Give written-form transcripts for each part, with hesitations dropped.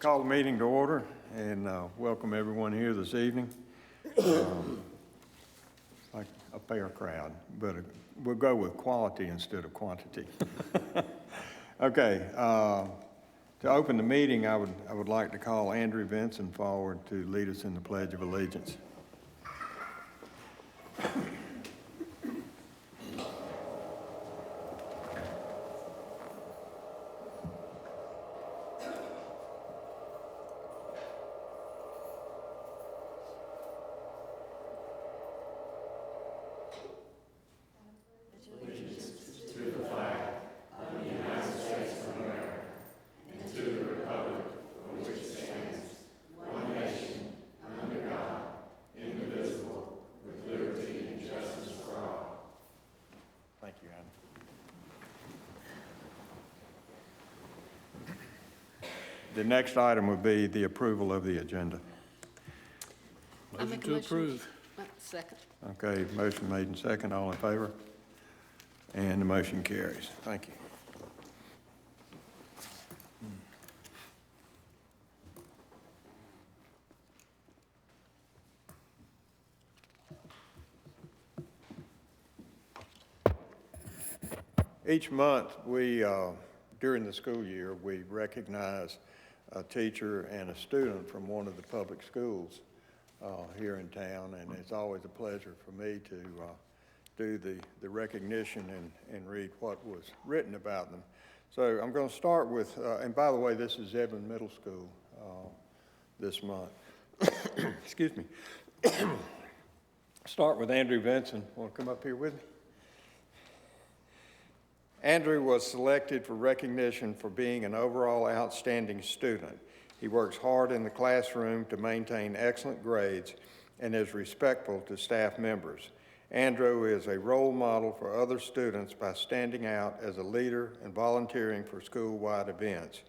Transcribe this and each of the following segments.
Call the meeting to order and welcome everyone here this evening. Like a fair crowd, but we'll go with quality instead of quantity. Okay, to open the meeting, I would like to call Andrew Vincent forward to lead us in the Pledge of Allegiance. The next item would be the approval of the agenda. Motion to approve. Second. Okay, motion made and second, all in favor? And the motion carries. Thank you. Each month, during the school year, we recognize a teacher and a student from one of the public schools here in town, and it's always a pleasure for me to do the recognition and read what was written about them. So I'm going to start with, and by the way, this is Zebulon Middle School this month. Excuse me. Start with Andrew Vincent. Want to come up here with me? Andrew was selected for recognition for being an overall outstanding student. He works hard in the classroom to maintain excellent grades and is respectful to staff members. Andrew is a role model for other students by standing out as a leader and volunteering for school-wide events.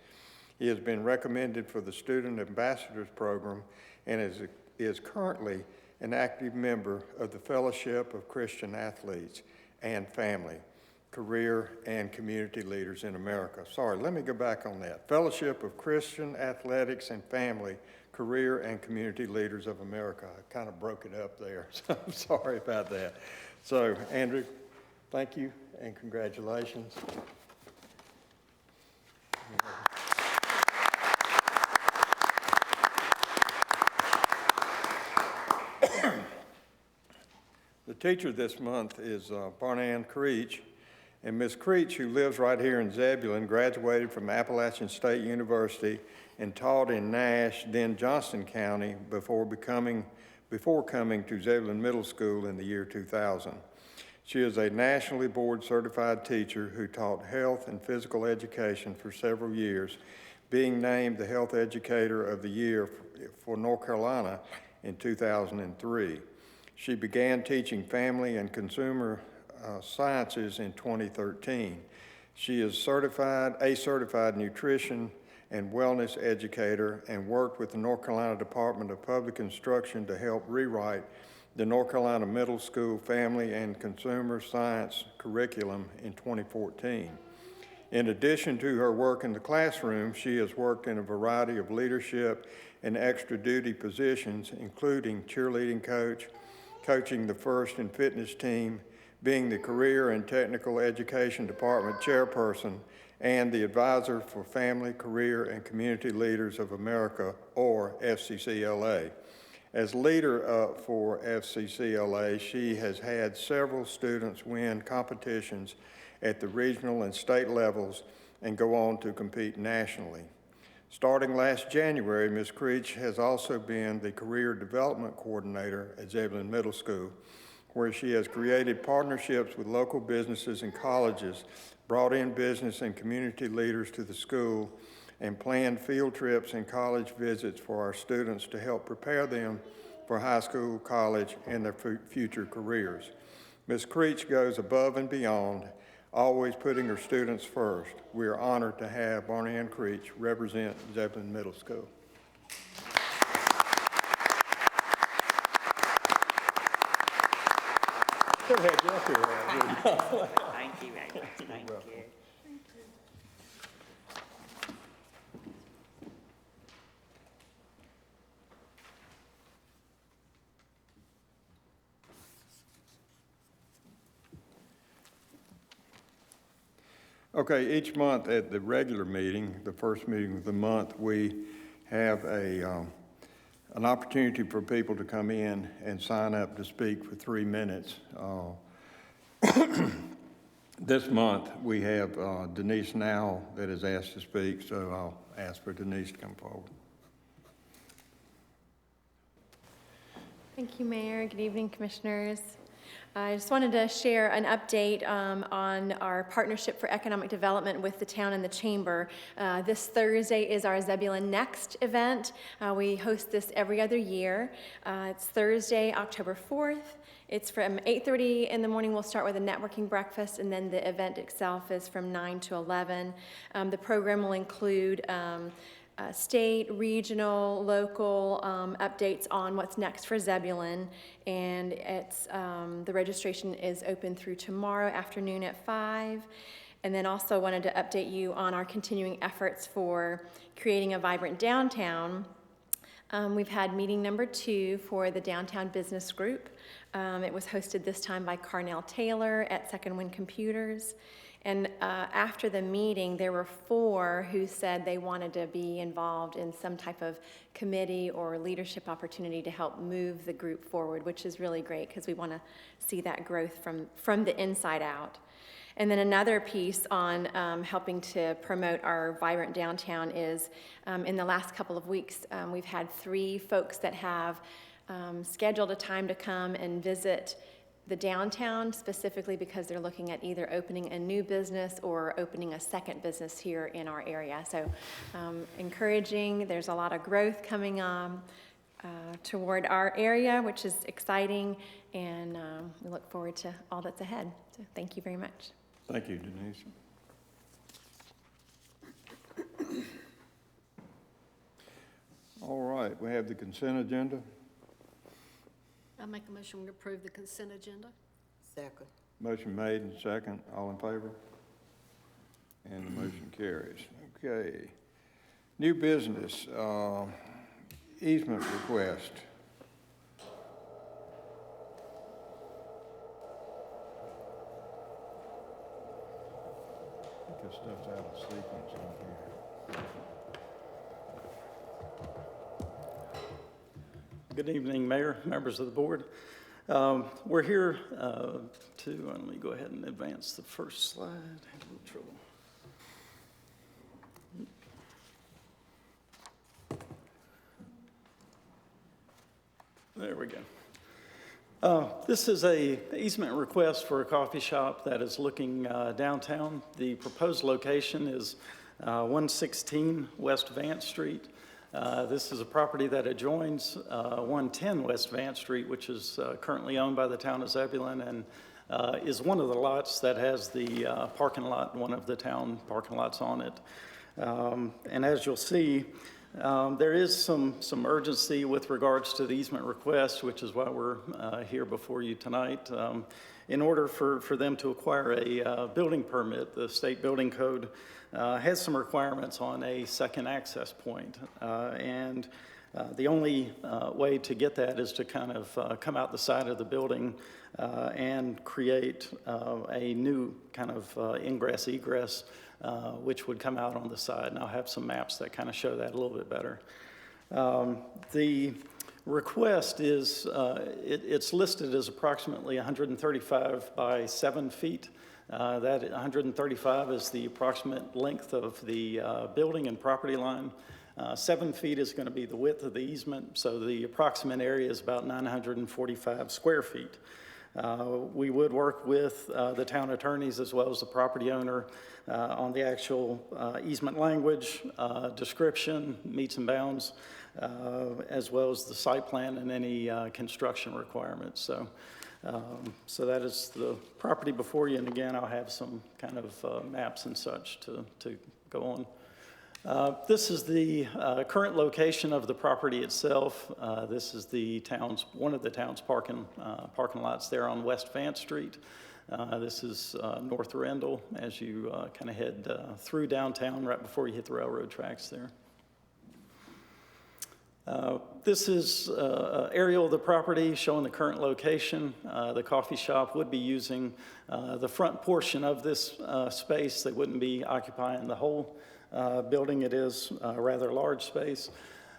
He has been recommended for the Student Ambassadors Program and is currently an active member of the Fellowship of Christian Athletes and Family, Career and Community Leaders in America. Sorry, let me go back on that. Fellowship of Christian Athletics and Family, Career and Community Leaders of America. I kind of broke it up there, so I'm sorry about that. So, Andrew, thank you and congratulations. The teacher this month is Barnann Creech. And Ms. Creech, who lives right here in Zebulon, graduated from Appalachian State University and taught in Nash, then Johnston County, before coming to Zebulon Middle School in the year 2000. She is a nationally board certified teacher who taught health and physical education for several years, being named the Health Educator of the Year for North Carolina in 2003. She began teaching family and consumer sciences in 2013. She is a certified nutrition and wellness educator and worked with the North Carolina Department of Public Instruction to help rewrite the North Carolina Middle School Family and Consumer Science curriculum in 2014. In addition to her work in the classroom, she has worked in a variety of leadership and extra duty positions, including cheerleading coach, coaching the first and fitness team, being the Career and Technical Education Department chairperson, and the advisor for Family, Career, and Community Leaders of America, or FCCLA. As leader for FCCLA, she has had several students win competitions at the regional and state levels and go on to compete nationally. Starting last January, Ms. Creech has also been the Career Development Coordinator at Zebulon Middle School, where she has created partnerships with local businesses and colleges, brought in business and community leaders to the school, and planned field trips and college visits for our students to help prepare them for high school, college, and their future careers. Ms. Creech goes above and beyond, always putting her students first. We are honored to have Barnann Creech represent Zebulon Middle School. Thank you very much. Thank you. Okay, each month at the regular meeting, the first meeting of the month, we have an opportunity for people to come in and sign up to speak for 3 minutes. This month, we have Denise Now that has asked to speak, so I'll ask for Denise to come forward. Thank you, Mayor. Good evening, Commissioners. I just wanted to share an update on our partnership for economic development with the town and the chamber. This Thursday is our Zebulon Next event. We host this every other year. It's Thursday, October 4th. It's from 8:30 in the morning. We'll start with a networking breakfast, and then the event itself is from 9 to 11. The program will include state, regional, local updates on what's next for Zebulon, and it's the registration is open through tomorrow afternoon at 5. And then also wanted to update you on our continuing efforts for creating a vibrant downtown. We've had meeting number 2 for the Downtown Business Group. It was hosted this time by Carnell Taylor at Second Wind Computers. And after the meeting, there were 4 who said they wanted to be involved in some type of committee or leadership opportunity to help move the group forward, which is really great because we want to see that growth from the inside out. And then another piece on helping to promote our vibrant downtown is in the last couple of weeks, we've had 3 folks that have scheduled a time to come and visit the downtown, specifically because they're looking at either opening a new business or opening a second business here in our area. So encouraging, there's a lot of growth coming toward our area, which is exciting, and we look forward to all that's ahead. So thank you very much. Thank you, Denise. All right, we have the consent agenda. I make a motion to approve the consent agenda. Second. Motion made and second. All in favor? And the motion carries. Okay. New business, easement request. I think this stuff's out of sequence in here. Good evening, Mayor, members of the board. We're here let me go ahead and advance the first slide. I had a little trouble. There we go. This is an easement request for a coffee shop that is looking downtown. The proposed location is 116 West Vance Street. This is a property that adjoins 110 West Vance Street, which is currently owned by the town of Zebulon, and is one of the lots that has the parking lot, one of the town parking lots on it. And as you'll see, there is some urgency with regards to the easement request, which is why we're here before you tonight. In order for them to acquire a building permit, the state building code has some requirements on a second access point. And the only way to get that is to kind of come out the side of the building and create a new kind of ingress egress, which would come out on the side. And I'll have some maps that kind of show that a little bit better. The request is, it's listed as approximately 135 by 7 feet. That 135 is the approximate length of the building and property line. 7 feet is going to be the width of the easement, so the approximate area is about 945 square feet. We would work with the town attorneys as well as the property owner on the actual easement language, description, meets and bounds, as well as the site plan and any construction requirements. So that is the property before you, and again, I'll have some kind of maps and such to go on. This is the current location of the property itself. This is one of the town's parking lots there on West Vance Street. This is North Arundel as you kind of head through downtown right before you hit the railroad tracks there. This is an aerial of the property showing the current location. The coffee shop would be using the front portion of this space. They wouldn't be occupying the whole building. It is a rather large space.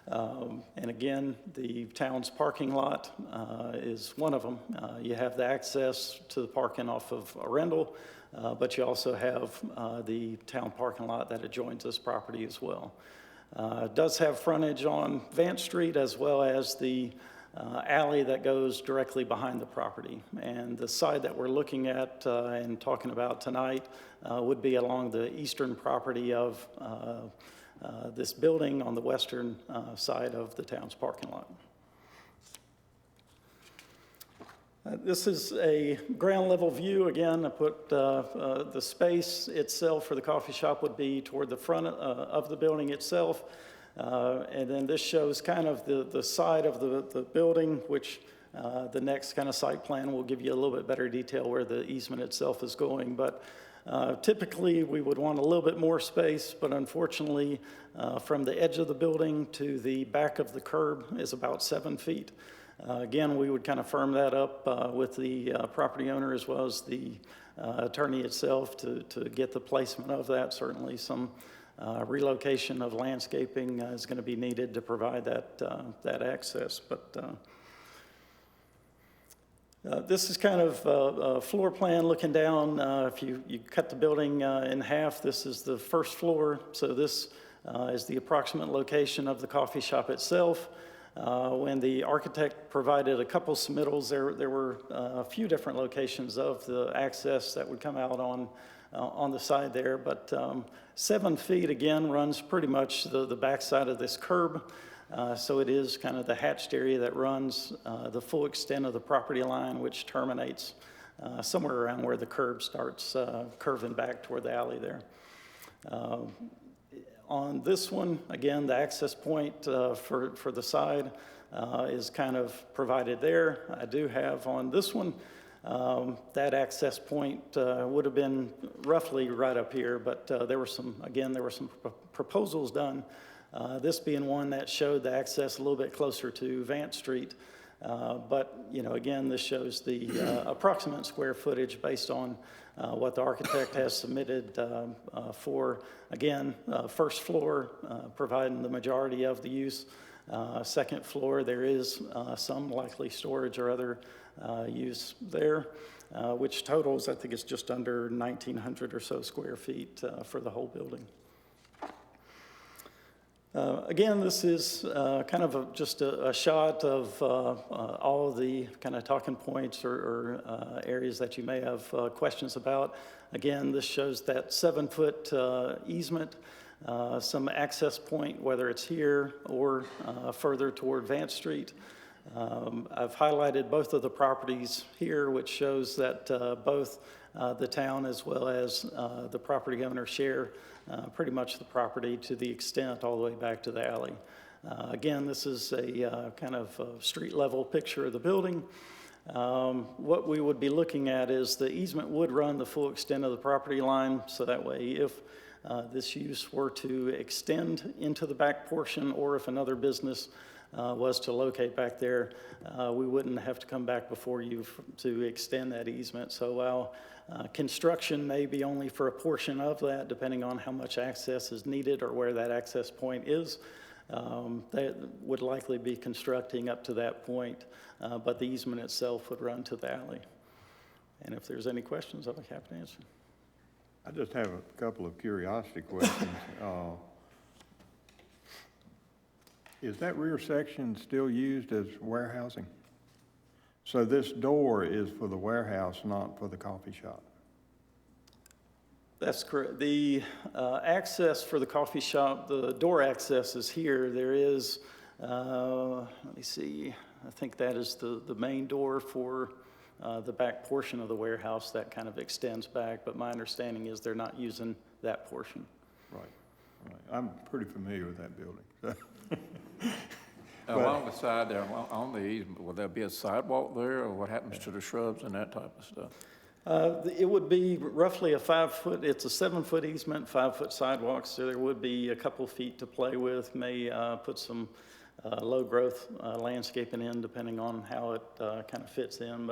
And again, the town's parking lot is one of them. You have the access to the parking off of Arundel, but you also have the town parking lot that adjoins this property as well. It does have frontage on Vance Street as well as the alley that goes directly behind the property. And the side that we're looking at and talking about tonight would be along the eastern property of this building on the western side of the town's parking lot. This is a ground level view. Again, I put the space itself for the coffee shop would be toward the front of the building itself. And then this shows kind of the side of the building, which the next kind of site plan will give you a little bit better detail where the easement itself is going. But typically, we would want a little bit more space, but unfortunately, from the edge of the building to the back of the curb is about 7 feet. Again, we would kind of firm that up with the property owner as well as the attorney itself to get the placement of that. Certainly some relocation of landscaping is going to be needed to provide that access. But this is kind of a floor plan looking down. If you cut the building in half, this is the first floor. So this is the approximate location of the coffee shop itself. When the architect provided a couple submittals, there were a few different locations of the access that would come out on the side there. But 7 feet, again, runs pretty much the backside of this curb. So it is kind of the hatched area that runs the full extent of the property line, which terminates somewhere around where the curb starts curving back toward the alley there. On this one, again, the access point for the side is kind of provided there. I do have on this one, that access point would have been roughly right up here, but there were some proposals done. This being one that showed the access a little bit closer to Vance Street. But, you know, again, this shows the approximate square footage based on what the architect has submitted for, again, first floor, providing the majority of the use. Second floor, there is some likely storage or other use there, which totals, I think it's just under 1,900 or so square feet for the whole building. Again, this is kind of just a shot of all of the kind of talking points or areas that you may have questions about. Again, this shows that 7-foot easement, some access point, whether it's here or further toward Vance Street. I've highlighted both of the properties here, which shows that both the town as well as the property owner share pretty much the property to the extent all the way back to the alley. Again, this is a kind of street level picture of the building. What we would be looking at is the easement would run the full extent of the property line, so that way if this use were to extend into the back portion or if another business was to locate back there, we wouldn't have to come back before you to extend that easement. So while construction may be only for a portion of that, depending on how much access is needed or where that access point is, they would likely be constructing up to that point, but the easement itself would run to the alley. And if there's any questions, I'll be happy to answer. I just have a couple of curiosity questions. Is that rear section still used as warehousing? So this door is for the warehouse, not for the coffee shop? That's correct. The access for the coffee shop, the door access is here. There is, let me see, I think that is the main door for the back portion of the warehouse that kind of extends back, but my understanding is they're not using that portion. Right. I'm pretty familiar with that building. So. Along the side there, on the easement, will there be a sidewalk there, or what happens to the shrubs and that type of stuff? It would be roughly a 5-foot, it's a 7-foot easement, 5-foot sidewalks, so there would be a couple feet to play with, may put some low-growth landscaping in, depending on how it kind of fits in.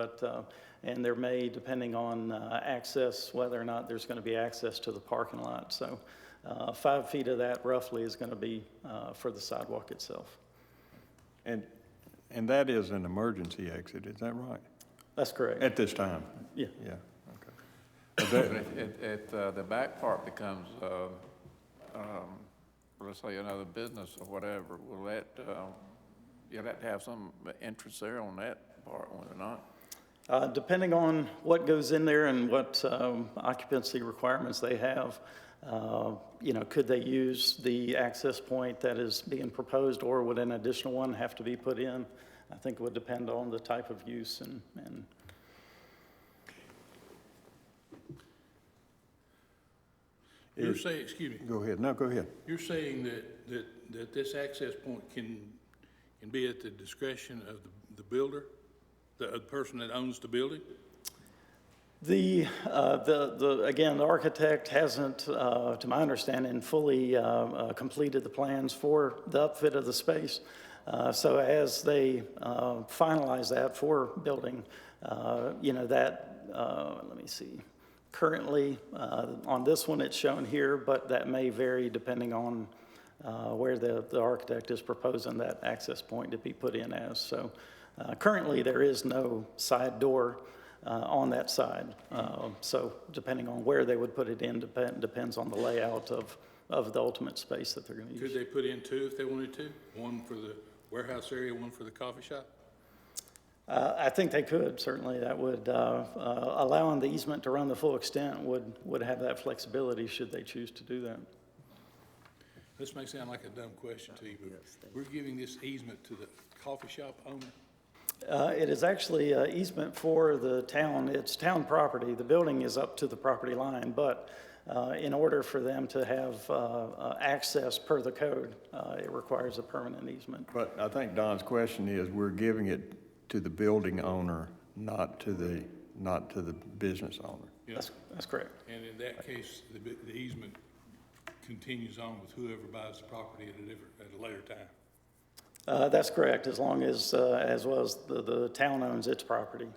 And there may, depending on access, whether or not there's going to be access to the parking lot. So 5 feet of that roughly is going to be for the sidewalk itself. And that is an emergency exit, is that right? That's correct. At this time? Yeah. Yeah, okay. If the back part becomes, let's say another business or whatever, will that, you'll have to have some interest there on that part, will it not? Depending on what goes in there and what occupancy requirements they have, could they use the access point that is being proposed, or would an additional one have to be put in? I think it would depend on the type of use and You're saying, excuse me, Go ahead, no, go ahead. you're saying that this access point can be at the discretion of the builder, the person that owns the building? Again, the architect hasn't, to my understanding, fully completed the plans for the upfit of the space. So as they finalize that for building, let me see. Currently, on this one, it's shown here, but that may vary depending on where the architect is proposing that access point to be put in as. So currently, there is no side door on that side. So depending on where they would put it in depends on the layout of the ultimate space that they're going to use. Could they put in two if they wanted to? One for the warehouse area, one for the coffee shop? I think they could, certainly. That would, allowing the easement to run the full extent would have that flexibility should they choose to do that. This may sound like a dumb question to you, but we're giving this easement to the coffee shop owner? It is actually an easement for the town. It's town property. The building is up to the property line, but in order for them to have access per the code, it requires a permanent easement. But I think Don's question is, we're giving it to the building owner, not to the business owner. Yeah. That's correct. And in that case, the easement continues on with whoever buys the property at a later time? That's correct, as long as well as the town owns its property,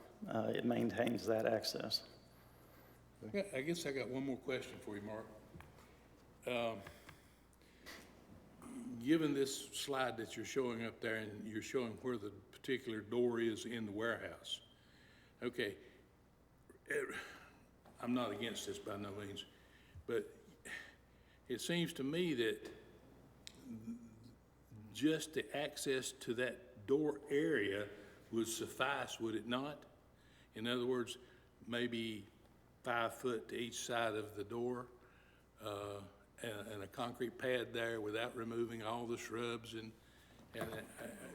it maintains that access. Yeah, I guess I got one more question for you, Mark. Given this slide that you're showing up there and you're showing where the particular door is in the warehouse, okay, I'm not against this by no means, but it seems to me that just the access to that door area would suffice, would it not? In other words, maybe 5 foot to each side of the door, and a concrete pad there without removing all the shrubs, and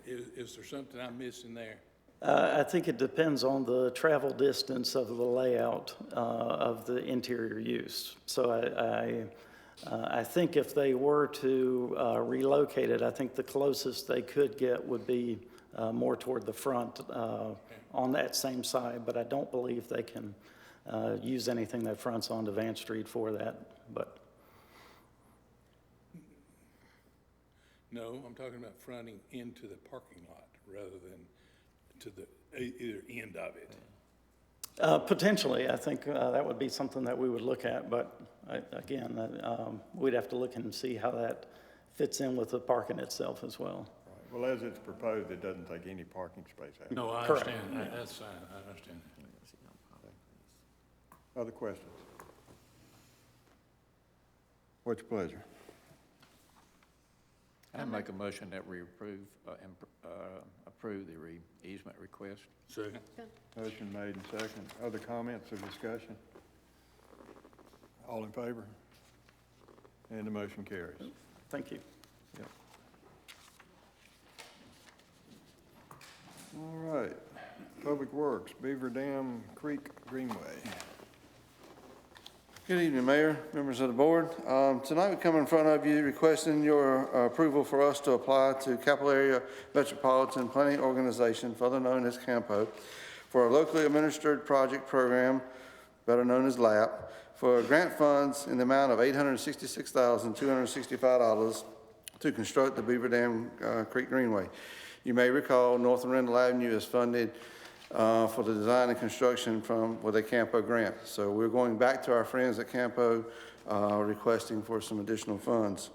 is there something I'm missing there? I think it depends on the travel distance of the layout of the interior use. So I think if they were to relocate it, I think the closest they could get would be more toward the front on that same side, but I don't believe they can use anything that fronts onto Vance Street for that. But no, I'm talking about fronting into the parking lot rather than to the either end of it. Potentially, I think that would be something that we would look at, but again, we'd have to look and see how that fits in with the parking itself as well. Right. Well, as it's proposed, it doesn't take any parking space out. No, I Correct. understand. That's fine. I understand. Other questions? What's your pleasure? I make a motion that we approve the easement request. Second. Motion made and second. Other comments or discussion? All in favor? And the motion carries. Thank you. Yep. All right. Public Works, Beaver Dam Creek Greenway. Good evening, Mayor, members of the board. Tonight we come in front of you requesting your approval for us to apply to Capital Area Metropolitan Planning Organization, further known as CAMPO, for a locally administered project program, better known as LAP, for grant funds in the amount of $866,265 to construct the Beaver Dam Creek Greenway. You may recall North Arundel Avenue is funded for the design and construction with a Campo grant. So we're going back to our friends at Campo requesting for some additional funds.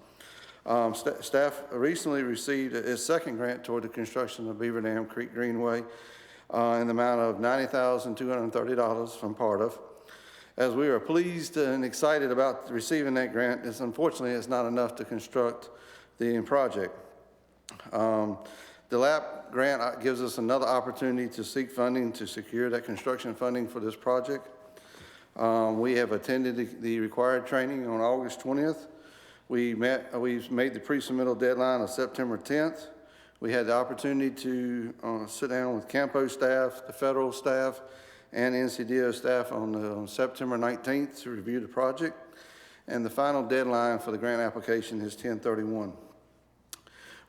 Staff recently received its second grant toward the construction of Beaver Dam Creek Greenway in the amount of $90,230 from PARTF. As we are pleased and excited about receiving that grant, unfortunately it's not enough to construct the project. The LAP grant gives us another opportunity to seek funding to secure that construction funding for this project. We have attended the required training on August 20th. We made the pre-submittal deadline of September 10th. We had the opportunity to sit down with Campo staff, the federal staff, and NCDO staff on September 19th to review the project. And the final deadline for the grant application is 10/31.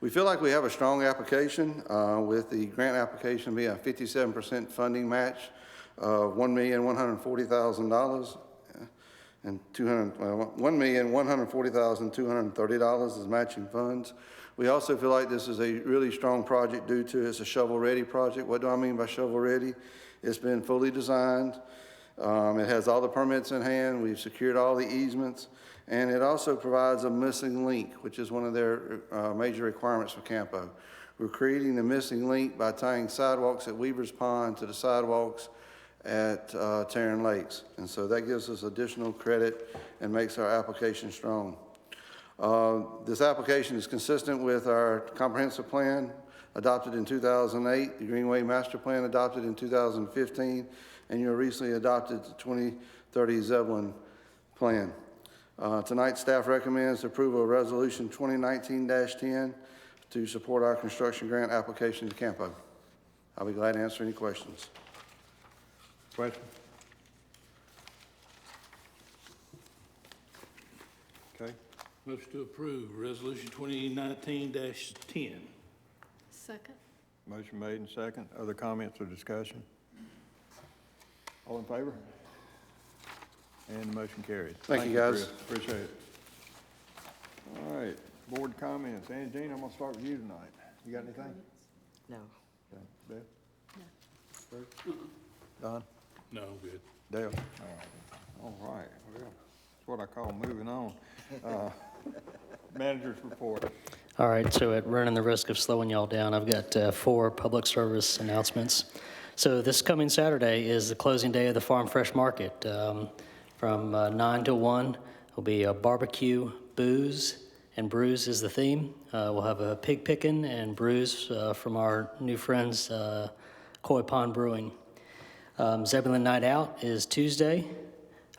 We feel like we have a strong application with the grant application being a 57% funding match of $1,140,000 and $1,140,230 is matching funds. We also feel like this is a really strong project due to it's a shovel-ready project. What do I mean by shovel-ready? It's been fully designed. It has all the permits in hand. We've secured all the easements. And it also provides a missing link, which is one of their major requirements for Campo. We're creating the missing link by tying sidewalks at Weaver's Pond to the sidewalks at Tarrant Lakes. And so that gives us additional credit and makes our application strong. This application is consistent with our comprehensive plan adopted in 2008, the Greenway Master Plan adopted in 2015, and your recently adopted 2030 Zebulon Plan. Tonight, staff recommends approval of Resolution 2019-10 to support our construction grant application to Campo. I'll be glad to answer any questions. Question? Okay. Motion to approve Resolution 2019-10. Second. Motion made and second. Other comments or discussion? All in favor? And the motion carries. Thank you, guys. Chris. Appreciate it. All right, board comments. Angie Jean, I'm gonna start with you tonight. You got anything? No. Okay. Beth? No. Bruce? Don? No, good. Dale? All right, well, that's what I call moving on. Manager's report. All right, so at running the risk of slowing y'all down, I've got 4 public service announcements. So this coming Saturday is the closing day of the Farm Fresh Market. From 9 to 1, will be a barbecue, booze, and brews is the theme. We'll have a pig picking and brews from our new friends, Koi Pond Brewing. Zebulon Night Out is Tuesday,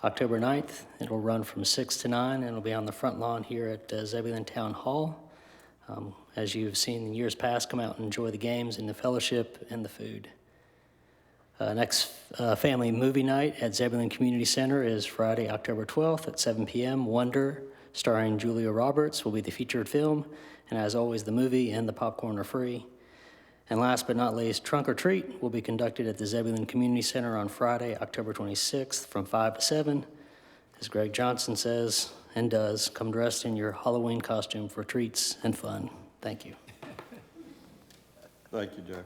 October 9th. It'll run from 6 to 9, and it'll be on the front lawn here at Zebulon Town Hall. As you've seen in years past, come out and enjoy the games and the fellowship and the food. Next family movie night at Zebulon Community Center is Friday, October 12th at 7 p.m. Wonder, starring Julia Roberts, will be the featured film. And as always, the movie and the popcorn are free. And last but not least, Trunk or Treat will be conducted at the Zebulon Community Center on Friday, October 26th from 5 to 7. As Greg Johnson says and does, come dressed in your Halloween costume for treats and fun. Thank you. Thank you, Joe.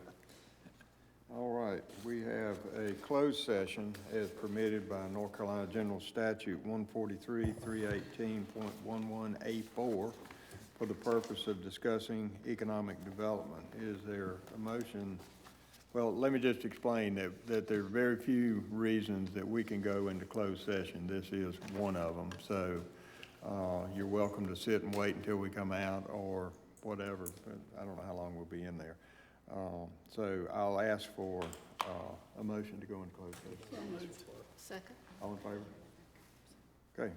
All right, we have a closed session as permitted by North Carolina General Statute 143-318.11A4 for the purpose of discussing economic development. Is there a motion? Well, let me just explain that there are very few reasons that we can go into closed session. This is one of them. So you're welcome to sit and wait until we come out or whatever, but I don't know how long we'll be in there. So I'll ask for a motion to go into closed session. Second. All in favor? Okay,